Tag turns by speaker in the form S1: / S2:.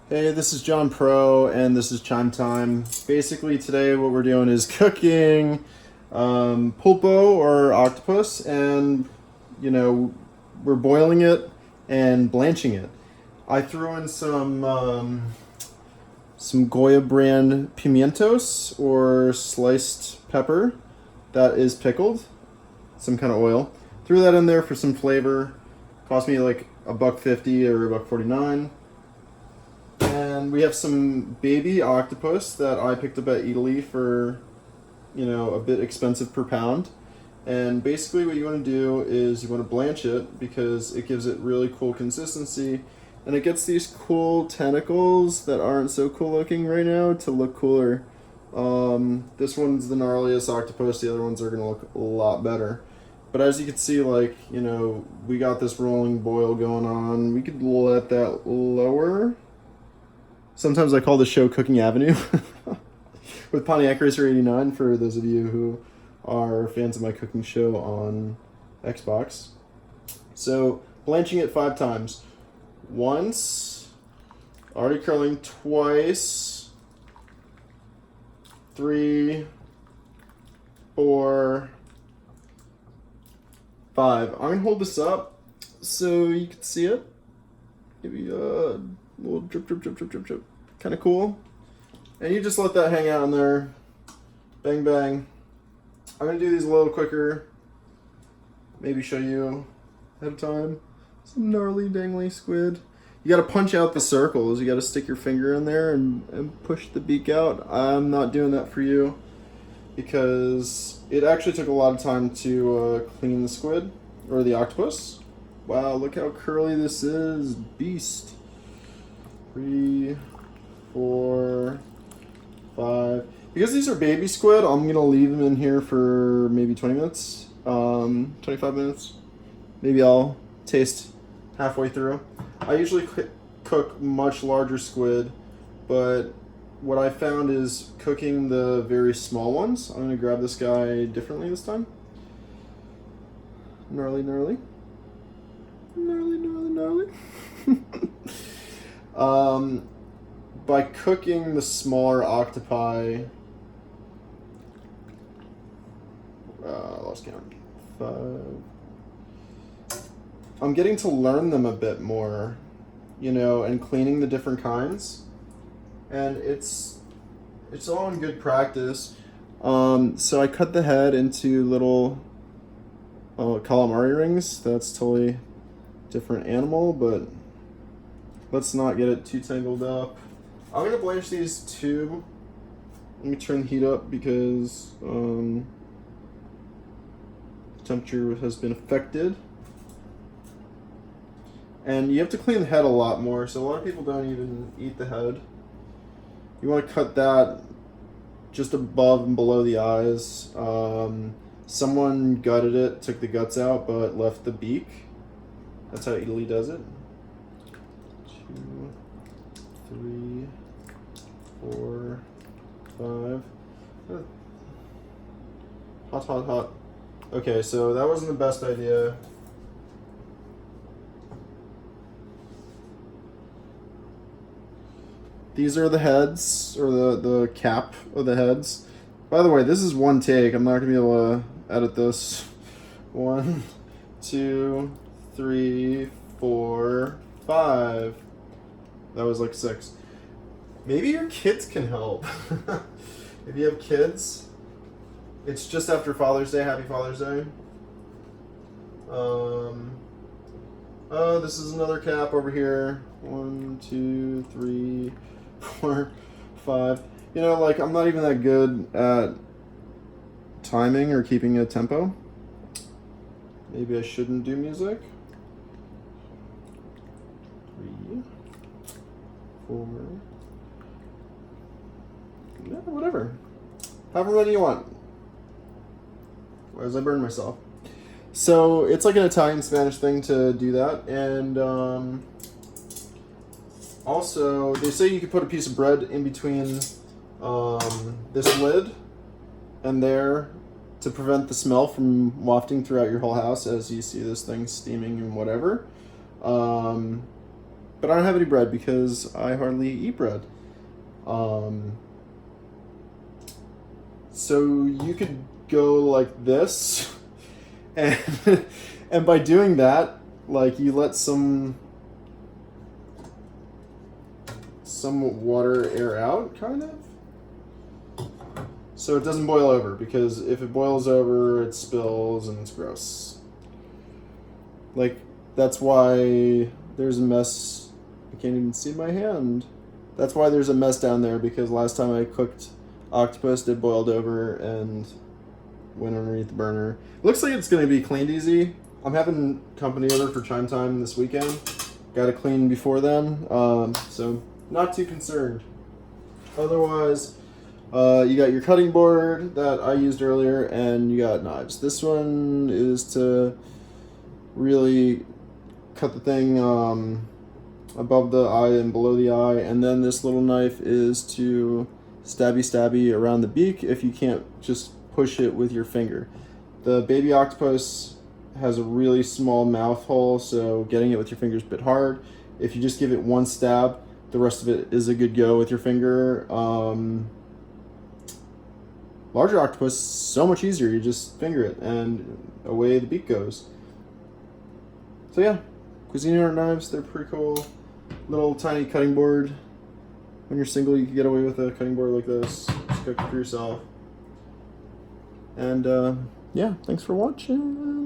S1: Hey, this is John Pro, and this is Chime Time. Basically, today what we're doing is cooking pulpo or octopus, and you know, we're boiling it and blanching it. I threw in some Goya brand pimientos or sliced pepper that is pickled, some kind of oil. Threw that in there for some flavor. Cost me like $1.50 or $1.49. And we have some baby octopus that I picked up at Italy for, a bit expensive per pound. And basically, what you want to do is you want to blanch it because it gives it really cool consistency, and it gets these cool tentacles that aren't so cool looking right now to look cooler. This one's the gnarliest octopus. The other ones are gonna look a lot better. But as you can see, we got this rolling boil going on. We could let that lower. Sometimes I call the show Cooking Avenue with Pontiac Racer 89 for those of you who are fans of my cooking show on Xbox. So, blanching it 5 times. Once, already curling twice, 3, 4, 5. I'm going to hold this up so you can see it. Give you a little drip, drip, drip, drip, drip, drip. Kind of cool. And you just let that hang out in there. Bang, bang. I'm going to do these a little quicker. Maybe show you ahead of time. Some gnarly, dangly squid. You got to punch out the circles. You got to stick your finger in there and push the beak out. I'm not doing that for you because it actually took a lot of time to clean the squid or the octopus. Wow, look how curly this is. Beast. 3, 4, 5. Because these are baby squid, I'm going to leave them in here for maybe 20 minutes, 25 minutes. Maybe I'll taste halfway through. I usually cook much larger squid, but what I found is cooking the very small ones. I'm going to grab this guy differently this time. Gnarly, gnarly. Gnarly, gnarly, gnarly. By cooking the smaller octopi, lost count. 5. I'm getting to learn them a bit more, and cleaning the different kinds, and it's all in good practice. So I cut the head into little calamari rings. That's totally different animal, but let's not get it too tangled up. I'm gonna blanch these 2. Let me turn the heat up because temperature has been affected. And you have to clean the head a lot more, so a lot of people don't even eat the head. You want to cut that just above and below the eyes. Someone gutted it, took the guts out, but left the beak. That's how Italy does it. 2, 3, 4, 5. Hot, hot, hot. Okay, so that wasn't the best idea. These are the heads, or the cap of the heads. By the way, this is one take. I'm not going to be able to edit this. 1, 2, 3, 4, 5. That was like 6. Maybe your kids can help. If you have kids, it's just after Father's Day. Happy Father's Day. Oh, this is another cap over here. 1, 2, 3, 4, 5. I'm not even that good at timing or keeping a tempo. Maybe I shouldn't do music. 3, 4. Yeah, whatever. However many you want. Whereas I burn myself. So it's like an Italian Spanish thing to do that, and also they say you could put a piece of bread in between this lid and there to prevent the smell from wafting throughout your whole house as you see this thing steaming and whatever. but I don't have any bread because I hardly eat bread. So you could go like this, and and by doing that, like you let some water air out, kind of. So it doesn't boil over, because if it boils over, it spills and it's gross. Like, that's why there's a mess. I can't even see my hand. That's why there's a mess down there, because last time I cooked octopus, it boiled over and went underneath the burner. Looks like it's going to be cleaned easy. I'm having company over for Chime Time this weekend. Got to clean before then, so not too concerned. Otherwise, you got your cutting board that I used earlier, and you got knives. This one is to really cut the thing above the eye and below the eye, and then this little knife is to stabby around the beak if you can't just push it with your finger. The baby octopus has a really small mouth hole, so getting it with your finger is a bit hard. If you just give it one stab, the rest of it is a good go with your finger. Larger octopus, so much easier. You just finger it and away the beak goes. So yeah, Cuisinart knives, they're pretty cool. Little tiny cutting board. When you're single, you can get away with a cutting board like this. Just cook it for yourself. And yeah, thanks for watching.